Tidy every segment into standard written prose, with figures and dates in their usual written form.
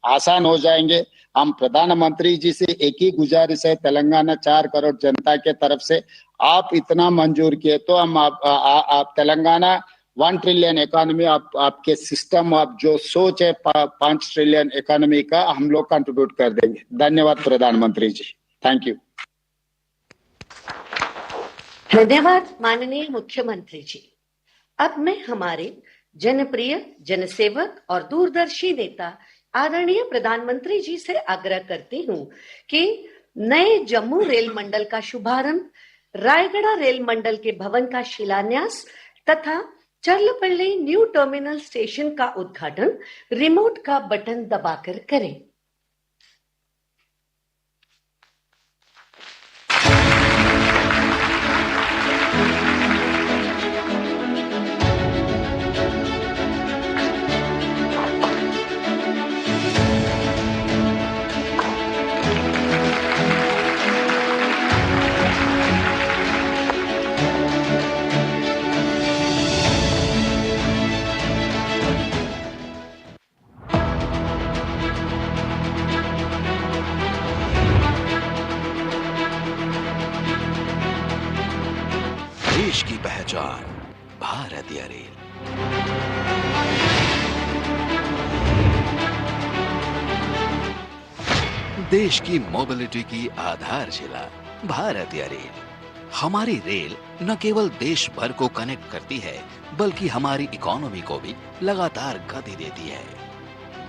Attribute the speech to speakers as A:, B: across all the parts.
A: आसान हो जाएंगे। हम प्रधानमंत्री जी से एक ही गुजारिश है, तेलंगाना 4 करोड़ जनता के तरफ से आप इतना मंजूर किए तो हम आप तेलंगाना 1 ट्रिलियन इकोनॉमी, आपके सिस्टम, आप जो सोच है 5 ट्रिलियन इकोनॉमी का, हम लोग कंट्रीब्यूट कर देंगे। धन्यवाद प्रधानमंत्री जी, थैंक यू।
B: धन्यवाद माननीय मुख्यमंत्री जी। अब मैं हमारे जनप्रिय, जनसेवक और दूरदर्शी नेता आदरणीय प्रधानमंत्री जी से आग्रह करती हूं कि नए जम्मू रेल मंडल का शुभारंभ, रायगढ़ रेल मंडल के भवन का शिलान्यास तथा चर्लपल्ली न्यू टर्मिनल स्टेशन का उद्घाटन रिमोट का बटन दबाकर करें।
C: देश की पहचान भारतीय रेल। देश की मोबिलिटी की आधारशिला भारतीय रेल। हमारी रेल न केवल देश भर को कनेक्ट करती है, बल्कि हमारी इकोनॉमी को भी लगातार गति देती है।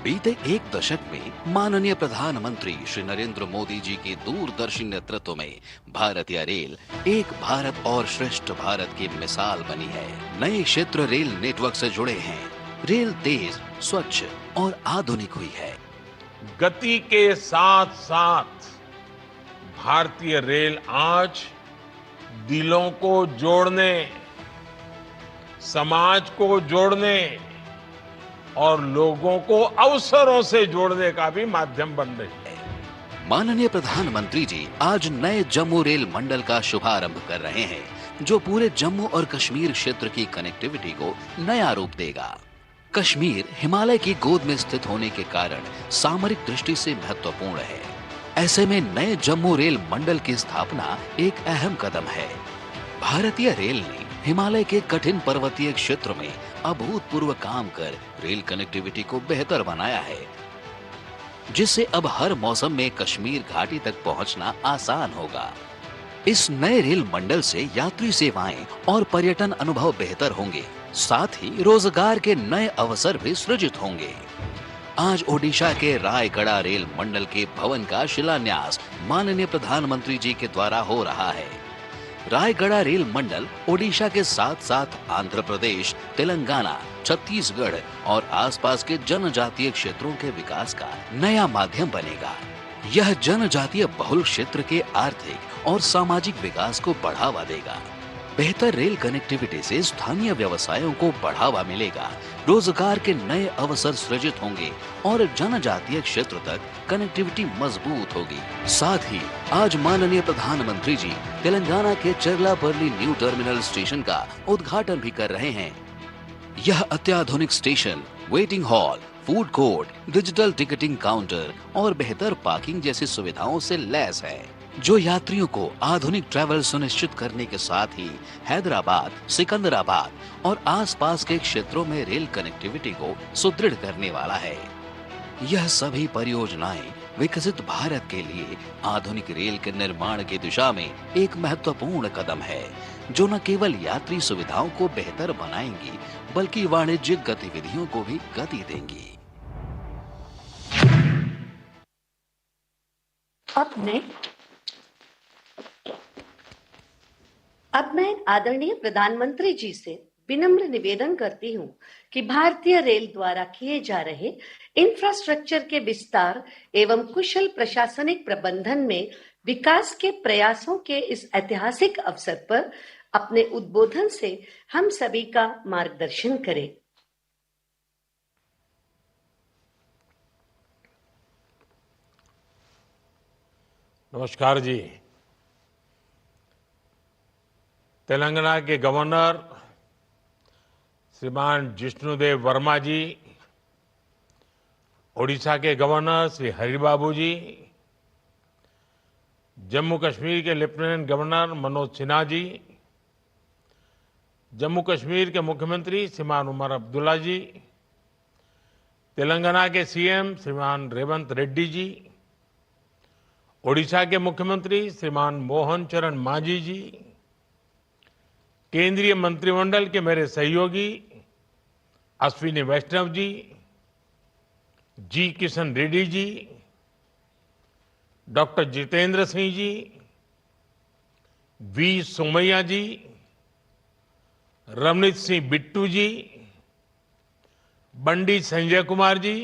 C: बीते एक दशक में माननीय प्रधानमंत्री श्री नरेंद्र मोदी जी के दूरदर्शी नेतृत्व में भारतीय रेल एक भारत और श्रेष्ठ भारत की मिसाल बनी है। नए क्षेत्र रेल नेटवर्क से जुड़े हैं। रेल तेज, स्वच्छ और आधुनिक हुई है।
D: गति के साथ साथ भारतीय रेल आज दिलों को जोड़ने, समाज को जोड़ने और लोगों को अवसरों से जोड़ने का भी माध्यम बन रही है।
C: माननीय प्रधानमंत्री जी आज नए जम्मू रेल मंडल का शुभारंभ कर रहे हैं, जो पूरे जम्मू और कश्मीर क्षेत्र की कनेक्टिविटी को नया रूप देगा। कश्मीर हिमालय की गोद में स्थित होने के कारण सामरिक दृष्टि से महत्वपूर्ण है। ऐसे में नए जम्मू रेल मंडल की स्थापना एक अहम कदम है। भारतीय रेल ने हिमालय के कठिन पर्वतीय क्षेत्र में अभूतपूर्व काम कर रेल कनेक्टिविटी को बेहतर बनाया है, जिससे अब हर मौसम में कश्मीर घाटी तक पहुंचना आसान होगा। इस नए रेल मंडल से यात्री सेवाएं और पर्यटन अनुभव बेहतर होंगे, साथ ही रोजगार के नए अवसर भी सृजित होंगे। आज ओडिशा के रायगढ़ रेल मंडल के भवन का शिलान्यास माननीय प्रधानमंत्री जी के द्वारा हो रहा है। रायगढ़ रेल मंडल ओडिशा के साथ साथ आंध्र प्रदेश, तेलंगाना, छत्तीसगढ़ और आसपास के जनजातीय क्षेत्रों के विकास का नया माध्यम बनेगा। यह जनजातीय बहुल क्षेत्र के आर्थिक और सामाजिक विकास को बढ़ावा देगा। बेहतर रेल कनेक्टिविटी से स्थानीय व्यवसायों को बढ़ावा मिलेगा, रोजगार के नए अवसर सृजित होंगे और जनजातीय क्षेत्र तक कनेक्टिविटी मजबूत होगी। साथ ही आज माननीय प्रधानमंत्री जी तेलंगाना के चर्लापल्ली न्यू टर्मिनल स्टेशन का उद्घाटन भी कर रहे हैं। यह अत्याधुनिक station waiting hall, food court, digital ticketing counter और बेहतर पार्किंग जैसी सुविधाओं से लैस है, जो यात्रियों को आधुनिक ट्रैवल सुनिश्चित करने के साथ ही हैदराबाद, सिकंदराबाद और आसपास के क्षेत्रों में रेल कनेक्टिविटी को सुदृढ़ करने वाला है। यह सभी परियोजनाएं विकसित भारत के लिए आधुनिक रेल के निर्माण की दिशा में एक महत्वपूर्ण कदम है, जो न केवल यात्री सुविधाओं को बेहतर बनाएंगी, बल्कि वाणिज्यिक गतिविधियों को भी गति देंगी।
B: अब मैं आदरणीय प्रधानमंत्री जी से विनम्र निवेदन करती हूं कि भारतीय रेल द्वारा किए जा रहे इंफ्रास्ट्रक्चर के विस्तार एवं कुशल प्रशासनिक प्रबंधन में विकास के प्रयासों के इस ऐतिहासिक अवसर पर अपने उद्बोधन से हम सभी का मार्गदर्शन करें।
D: नमस्कार जी। तेलंगाना के गवर्नर श्रीमान जिष्णुदेव वर्मा जी, ओडिशा के गवर्नर श्री हरिबाबू जी, जम्मू कश्मीर के लेफ्टिनेंट गवर्नर मनोज सिन्हा जी, जम्मू कश्मीर के मुख्यमंत्री श्रीमान उमर अब्दुल्ला जी, तेलंगाना के सीएम श्रीमान रेवंत रेड्डी जी, ओडिशा के मुख्यमंत्री श्रीमान मोहन चरण मांझी जी, केंद्रीय मंत्रिमंडल के मेरे सहयोगी अश्विनी वैष्णव जी, जी किशन रेड्डी जी, डॉक्टर जितेंद्र सिंह जी, वी सोमैया जी, रमनीत सिंह बिट्टू जी, बंडी संजय कुमार जी,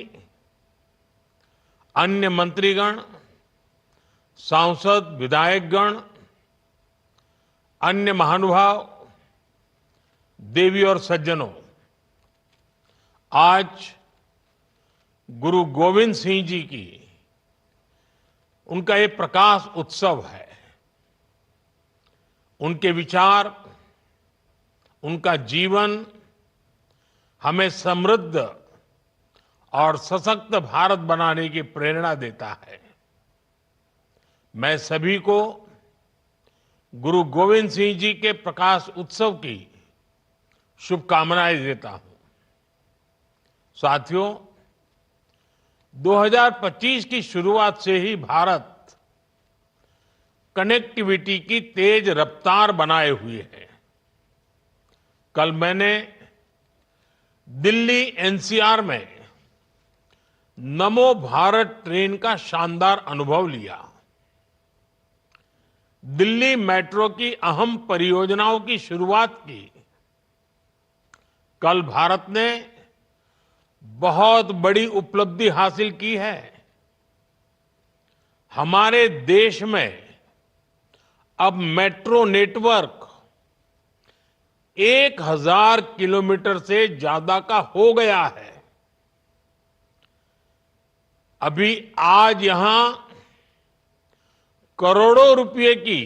D: अन्य मंत्रीगण, सांसद विधायकगण, अन्य महानुभाव, देवी और सज्जनों, आज गुरु गोविंद सिंह जी की उनका ये प्रकाश उत्सव है। उनके विचार, उनका जीवन हमें समृद्ध और सशक्त भारत बनाने की प्रेरणा देता है। मैं सभी को गुरु गोविंद सिंह जी के प्रकाश उत्सव की शुभकामनाएं देता हूं। साथियों, 2025 की शुरुआत से ही भारत कनेक्टिविटी की तेज रफ्तार बनाए हुए है। कल मैंने दिल्ली एनसीआर में नमो भारत ट्रेन का शानदार अनुभव लिया। दिल्ली मेट्रो की अहम परियोजनाओं की शुरुआत की। कल भारत ने बहुत बड़ी उपलब्धि हासिल की है। हमारे देश में अब मेट्रो नेटवर्क 1000 किलोमीटर से ज्यादा का हो गया है। अभी आज यहां करोड़ों रुपए की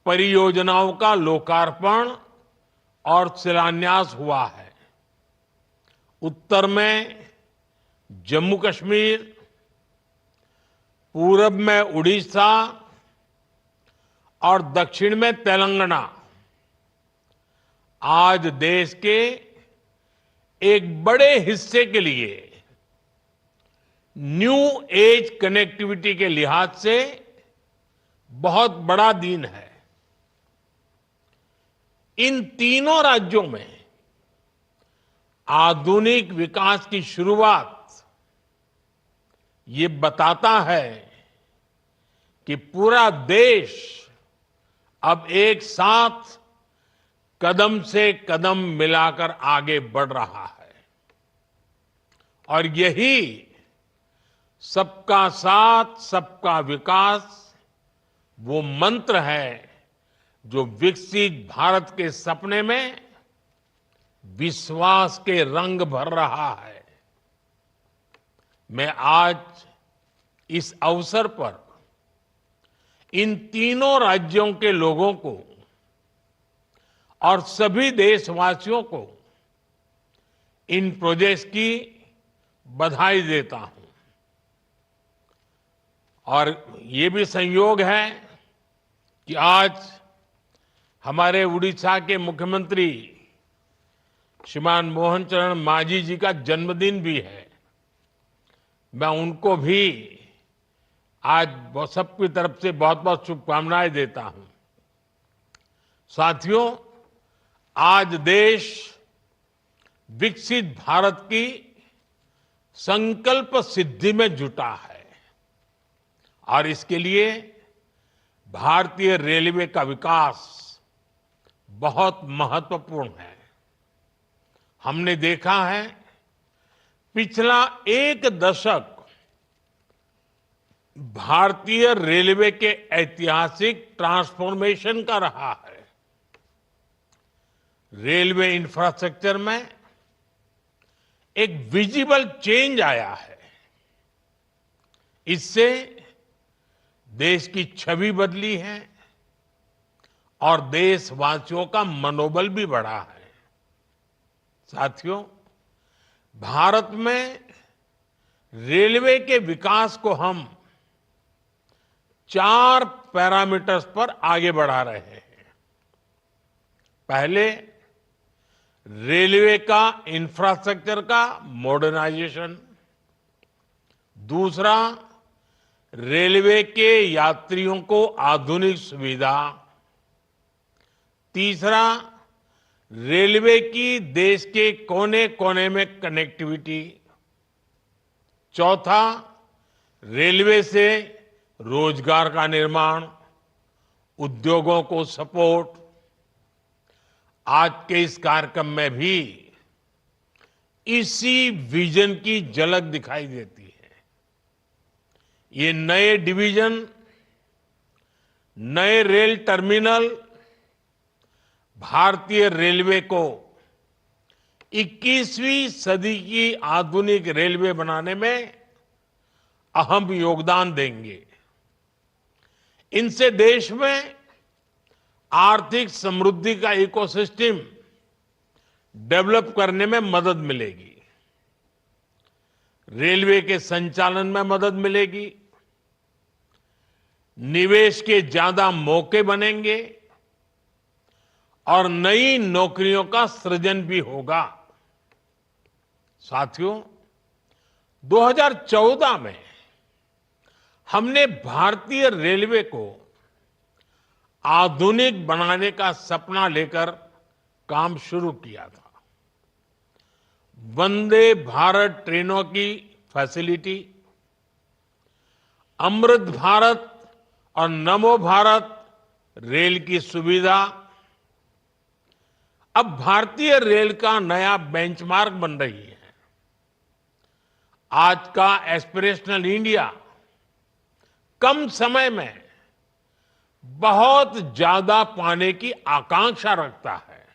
D: परियोजनाओं का लोकार्पण और शिलान्यास हुआ है। उत्तर में जम्मू कश्मीर, पूरब में उड़ीसा और दक्षिण में तेलंगाना आज देश के एक बड़े हिस्से के लिए न्यू एज कनेक्टिविटी के लिहाज से बहुत बड़ा दिन है। इन तीनों राज्यों में आधुनिक विकास की शुरुआत ये बताता है कि पूरा देश अब एक साथ कदम से कदम मिलाकर आगे बढ़ रहा है। और यही सबका साथ, सबका विकास वो मंत्र है जो विकसित भारत के सपने में विश्वास के रंग भर रहा है। मैं आज इस अवसर पर इन तीनों राज्यों के लोगों को और सभी देशवासियों को इन प्रोजेक्ट्स की बधाई देता हूं। और ये भी संयोग है कि आज हमारे उड़ीसा के मुख्यमंत्री श्रीमान मोहन चरण मांझी जी का जन्मदिन भी है। मैं उनको भी आज सबकी तरफ से बहुत बहुत शुभकामनाएं देता हूं। साथियों, आज देश विकसित भारत की संकल्प सिद्धि में जुटा है और इसके लिए भारतीय रेलवे का विकास बहुत महत्वपूर्ण है। हमने देखा है पिछला एक दशक भारतीय रेलवे के ऐतिहासिक ट्रांसफॉर्मेशन का रहा है। रेलवे इंफ्रास्ट्रक्चर में एक विजिबल चेंज आया है। इससे देश की छवि बदली है और देशवासियों का मनोबल भी बढ़ा है। साथियों, भारत में रेलवे के विकास को हम 4 पैरामीटर्स पर आगे बढ़ा रहे हैं। पहले, रेलवे का इंफ्रास्ट्रक्चर का मॉडर्नाइजेशन। दूसरा, रेलवे के यात्रियों को आधुनिक सुविधा। तीसरा, रेलवे की देश के कोने कोने में कनेक्टिविटी। चौथा, रेलवे से रोजगार का निर्माण, उद्योगों को सपोर्ट। आज के इस कार्यक्रम में भी इसी विजन की झलक दिखाई देती है। ये नए डिवीजन, नए रेल टर्मिनल भारतीय रेलवे को 21वीं सदी की आधुनिक रेलवे बनाने में अहम योगदान देंगे। इनसे देश में आर्थिक समृद्धि का इकोसिस्टम डेवलप करने में मदद मिलेगी। रेलवे के संचालन में मदद मिलेगी। निवेश के ज्यादा मौके बनेंगे और नई नौकरियों का सृजन भी होगा। साथियों, 2014 में हमने भारतीय रेलवे को आधुनिक बनाने का सपना लेकर काम शुरू किया था। वंदे भारत ट्रेनों की फैसिलिटी, अमृत भारत और नमो भारत रेल की सुविधा अब भारतीय रेल का नया बेंचमार्क बन रही है। आज का एस्पिरेशनल इंडिया कम समय में बहुत ज्यादा पाने की आकांक्षा रखता है।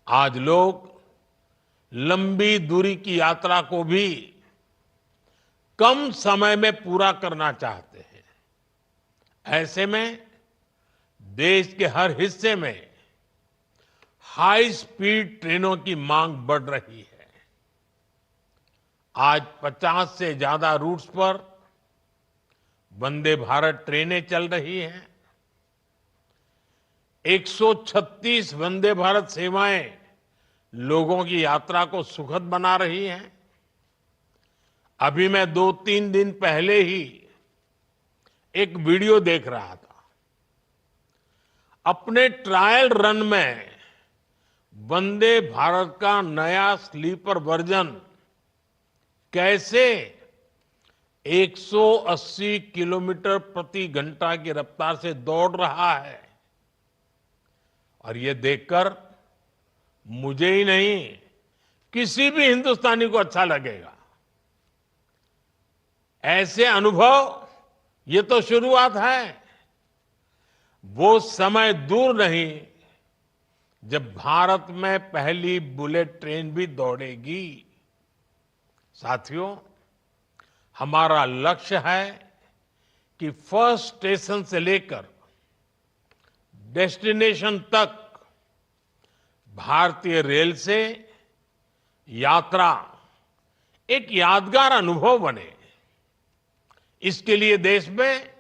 D: आज लोग लंबी दूरी की यात्रा को भी कम समय में पूरा करना चाहते हैं। ऐसे में देश के हर हिस्से में हाई स्पीड ट्रेनों की मांग बढ़ रही है। आज 50 से ज्यादा रूट्स पर वंदे भारत ट्रेनें चल रही हैं। 136 वंदे भारत सेवाएं लोगों की यात्रा को सुखद बना रही हैं। अभी मैं 2-3 दिन पहले ही एक वीडियो देख रहा था। अपने ट्रायल रन में वंदे भारत का नया स्लीपर वर्जन कैसे 180 किलोमीटर प्रति घंटा की रफ्तार से दौड़ रहा है, और ये देखकर मुझे ही नहीं, किसी भी हिंदुस्तानी को अच्छा लगेगा। ऐसे अनुभव ये तो शुरुआत है। वो समय दूर नहीं जब भारत में पहली बुलेट ट्रेन भी दौड़ेगी। साथियों, हमारा लक्ष्य है कि फर्स्ट स्टेशन से लेकर डेस्टिनेशन तक भारतीय रेल से यात्रा एक यादगार अनुभव बने। इसके लिए देश में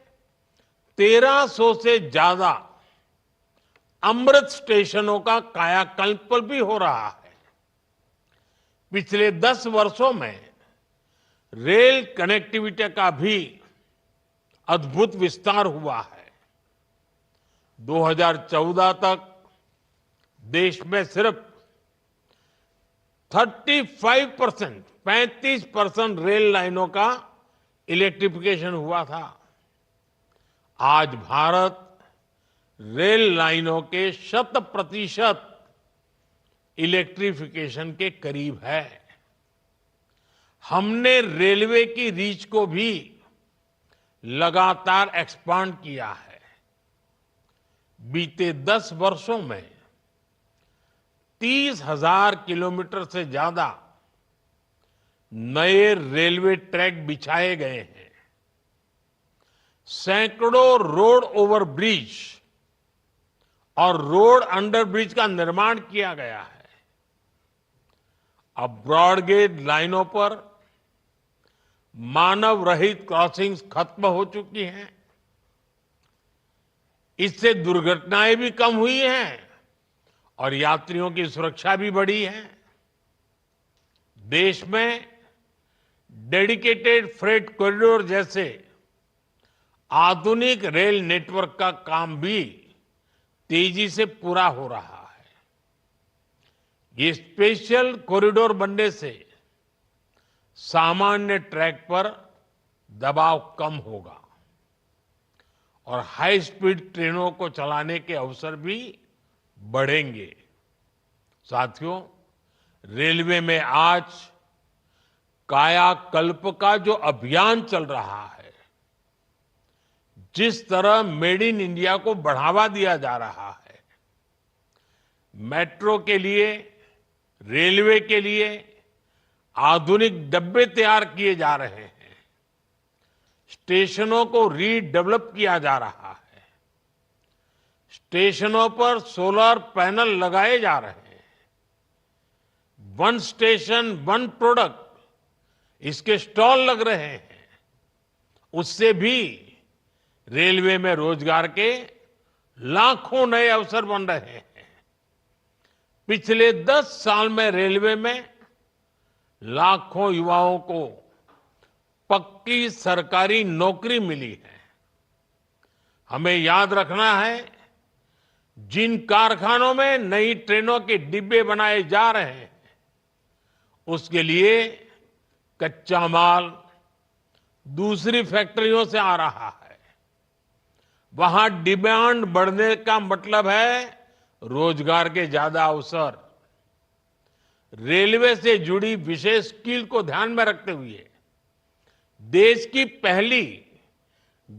D: 1300 से ज्यादा अमृत स्टेशनों का कायाकल्प भी हो रहा है। पिछले 10 वर्षों में रेल कनेक्टिविटी का भी अद्भुत विस्तार हुआ है। 2014 तक देश में सिर्फ 35% रेल लाइनों का इलेक्ट्रिफिकेशन हुआ था। आज भारत रेल लाइनों के 100% इलेक्ट्रिफिकेशन के करीब है। हमने रेलवे की रीच को भी लगातार एक्सपांड किया है। बीते 10 वर्षों में 30,000 किलोमीटर से ज्यादा नए रेलवे ट्रैक बिछाए गए हैं। सैकड़ों रोड ओवर ब्रिज और रोड अंडर ब्रिज का निर्माण किया गया है। अब ब्रॉड गेज लाइनों पर मानव रहित क्रॉसिंग्स खत्म हो चुकी हैं। इससे दुर्घटनाएं भी कम हुई हैं और यात्रियों की सुरक्षा भी बढ़ी है। देश में डेडिकेटेड फ्रेट कॉरिडोर जैसे आधुनिक रेल नेटवर्क का काम भी तेजी से पूरा हो रहा है। ये स्पेशल कॉरिडोर बनने से सामान्य ट्रैक पर दबाव कम होगा और हाई स्पीड ट्रेनों को चलाने के अवसर भी बढ़ेंगे। साथियों, रेलवे में आज कायाकल्प का जो अभियान चल रहा है, जिस तरह मेड इन इंडिया को बढ़ावा दिया जा रहा है, मेट्रो के लिए, रेलवे के लिए आधुनिक डब्बे तैयार किए जा रहे हैं, स्टेशनों को रीडेवलप किया जा रहा है, स्टेशनों पर सोलर पैनल लगाए जा रहे हैं, वन स्टेशन वन प्रोडक्ट इसके स्टॉल लग रहे हैं, उससे भी रेलवे में रोजगार के लाखों नए अवसर बन रहे हैं। पिछले 10 साल में रेलवे में लाखों युवाओं को पक्की सरकारी नौकरी मिली है। हमें याद रखना है, जिन कारखानों में नई ट्रेनों के डिब्बे बनाए जा रहे हैं, उसके लिए कच्चा माल दूसरी फैक्ट्रियों से आ रहा है। वहां डिमांड बढ़ने का मतलब है रोजगार के ज्यादा अवसर। रेलवे से जुड़ी विशेष स्किल को ध्यान में रखते हुए देश की पहली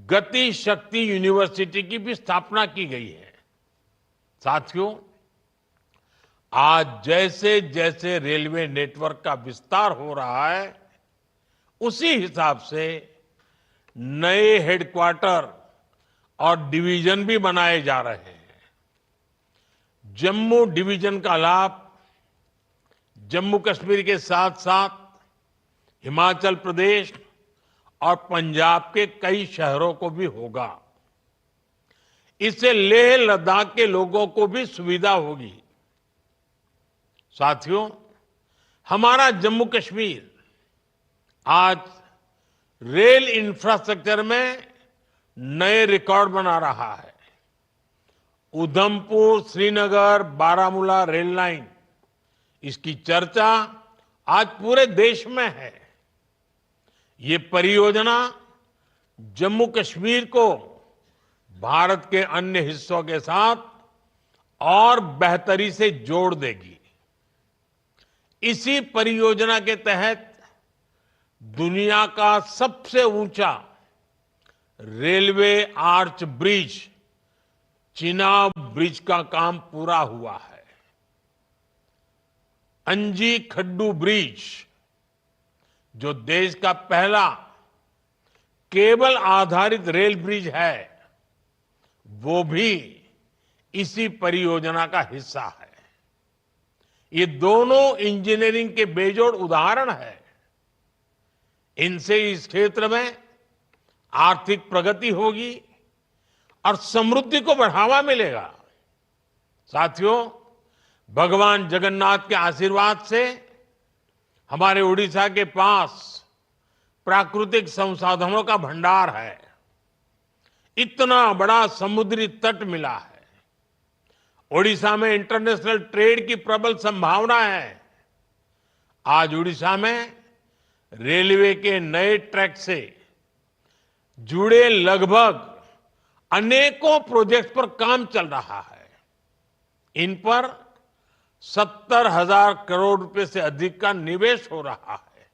D: गति शक्ति यूनिवर्सिटी की भी स्थापना की गई है। साथियों, आज जैसे जैसे रेलवे नेटवर्क का विस्तार हो रहा है, उसी हिसाब से नए हेडक्वार्टर और डिवीजन भी बनाए जा रहे हैं। जम्मू डिवीजन का लाभ जम्मू कश्मीर के साथ साथ हिमाचल प्रदेश और पंजाब के कई शहरों को भी होगा। इससे लेह लद्दाख के लोगों को भी सुविधा होगी। साथियों, हमारा जम्मू कश्मीर आज रेल इंफ्रास्ट्रक्चर में नए रिकॉर्ड बना रहा है। उधमपुर श्रीनगर बारामूला रेल लाइन, इसकी चर्चा आज पूरे देश में है। ये परियोजना जम्मू कश्मीर को भारत के अन्य हिस्सों के साथ और बेहतरी से जोड़ देगी। इसी परियोजना के तहत दुनिया का सबसे ऊंचा railway arch bridge, Chenab bridge का काम पूरा हुआ है। अंजी खड्डू ब्रिज, जो देश का पहला केबल आधारित रेल ब्रिज है, वो भी इसी परियोजना का हिस्सा है। ये दोनों इंजीनियरिंग के बेजोड़ उदाहरण है। इनसे इस क्षेत्र में आर्थिक प्रगति होगी और समृद्धि को बढ़ावा मिलेगा। साथियों, भगवान जगन्नाथ के आशीर्वाद से हमारे उड़ीसा के पास प्राकृतिक संसाधनों का भंडार है। इतना बड़ा समुद्री तट मिला है। ओडिशा में इंटरनेशनल ट्रेड की प्रबल संभावना है। आज उड़ीसा में रेलवे के नए ट्रैक से जुड़े लगभग अनेकों प्रोजेक्ट पर काम चल रहा है। इन पर 70,000 करोड़ रुपए से अधिक का निवेश हो रहा है।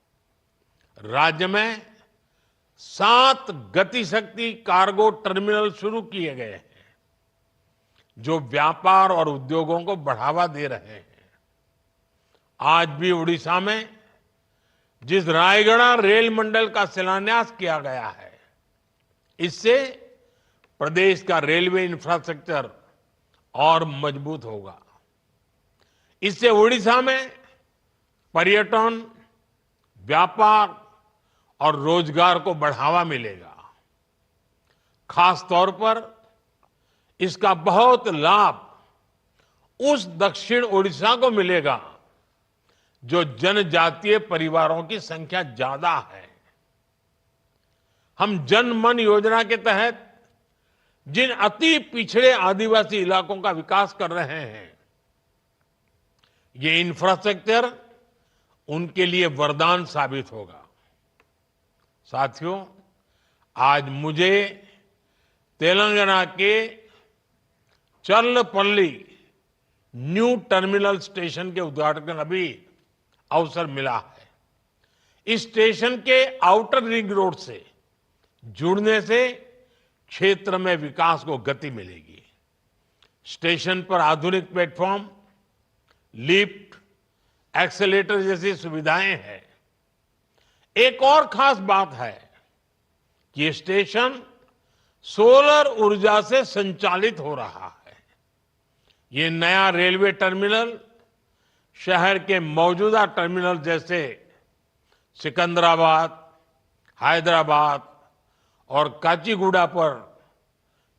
D: राज्य में 7 गति शक्ति कार्गो टर्मिनल शुरू किए गए हैं, जो व्यापार और उद्योगों को बढ़ावा दे रहे हैं। आज भी उड़ीसा में जिस रायगढ़ रेल मंडल का शिलान्यास किया गया है, इससे प्रदेश का रेलवे इंफ्रास्ट्रक्चर और मजबूत होगा। इससे उड़ीसा में पर्यटन, व्यापार और रोजगार को बढ़ावा मिलेगा। खास तौर पर इसका बहुत लाभ उस दक्षिण ओडिशा को मिलेगा जो जनजातीय परिवारों की संख्या ज्यादा है। हम जन मन योजना के तहत जिन अति पिछड़े आदिवासी इलाकों का विकास कर रहे हैं, ये इंफ्रास्ट्रक्चर उनके लिए वरदान साबित होगा। साथियों, आज मुझे तेलंगाना के चर्लपल्ली न्यू टर्मिनल स्टेशन के उद्घाटन का भी अवसर मिला है। इस स्टेशन के आउटर रिंग रोड से जुड़ने से क्षेत्र में विकास को गति मिलेगी। स्टेशन पर आधुनिक प्लेटफॉर्म, लिफ्ट, एक्सेलेटर जैसी सुविधाएं हैं। एक और खास बात है कि ये स्टेशन सोलर ऊर्जा से संचालित हो रहा है। ये नया रेलवे टर्मिनल शहर के मौजूदा टर्मिनल जैसे सिकंदराबाद, हैदराबाद और काचीगुड़ा पर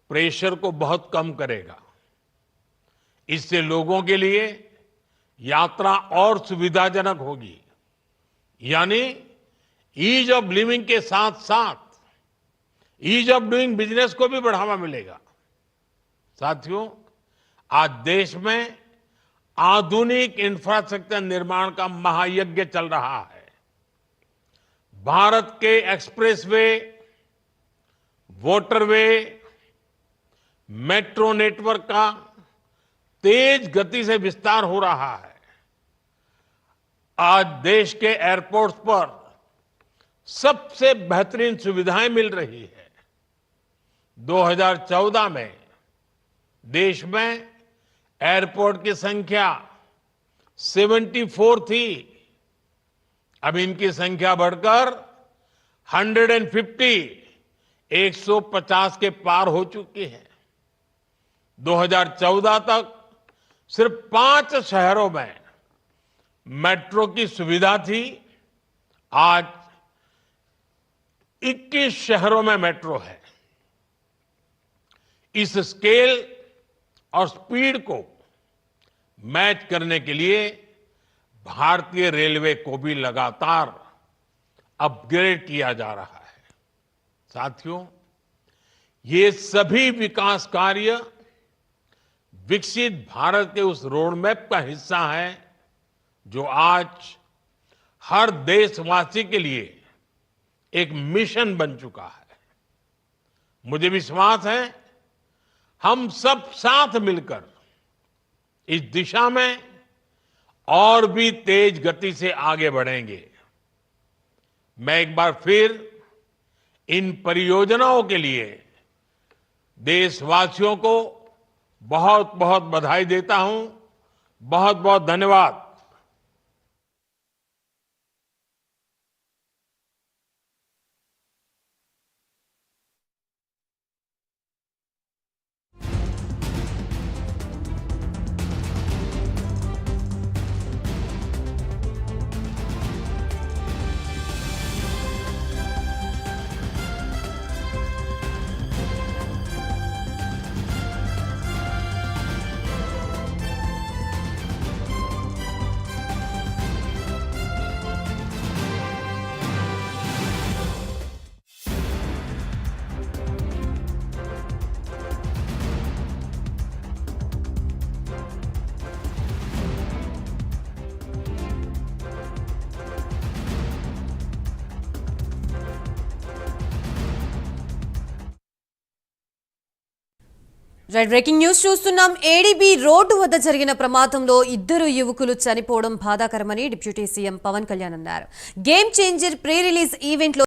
D: प्रेशर को बहुत कम करेगा। इससे लोगों के लिए यात्रा और सुविधाजनक होगी, यानी ईज ऑफ लिविंग के साथ साथ ईज ऑफ डूइंग बिजनेस को भी बढ़ावा मिलेगा। साथियों, आज देश में आधुनिक इंफ्रास्ट्रक्चर निर्माण का महायज्ञ चल रहा है। भारत के एक्सप्रेसवे, वाटरवे, मेट्रो नेटवर्क का तेज गति से विस्तार हो रहा है। आज देश के एयरपोर्ट्स पर सबसे बेहतरीन सुविधाएं मिल रही है। 2014 में देश में एयरपोर्ट की संख्या 74 थी। अब इनकी संख्या बढ़कर 150 के पार हो चुकी है। 2014 तक सिर्फ 5 शहरों में मेट्रो की सुविधा थी। आज 21 शहरों में मेट्रो है। इस स्केल और स्पीड को मैच करने के लिए भारतीय रेलवे को भी लगातार अपग्रेड किया जा रहा है। साथियों, ये सभी विकास कार्य विकसित भारत के उस रोडमैप का हिस्सा है जो आज हर देशवासी के लिए एक मिशन बन चुका है। मुझे विश्वास है हम सब साथ मिलकर इस दिशा में और भी तेज गति से आगे बढ़ेंगे। मैं एक बार फिर इन परियोजनाओं के लिए देशवासियों को बहुत बहुत बधाई देता हूं। बहुत बहुत धन्यवाद।
E: రైట్, బ్రేకింగ్ న్యూస్ చూస్తున్నాం. ఏడీబీ రోడ్డు వద్ద జరిగిన ప్రమాదంలో 2 యువకులు చనిపోవడం బాధాకరమని డిప్యూటీ సీఎం పవన్ కళ్యాణ్ అన్నారు. గేమ్ చేంజర్ ప్రీ రిలీజ్ ఈవెంట్లో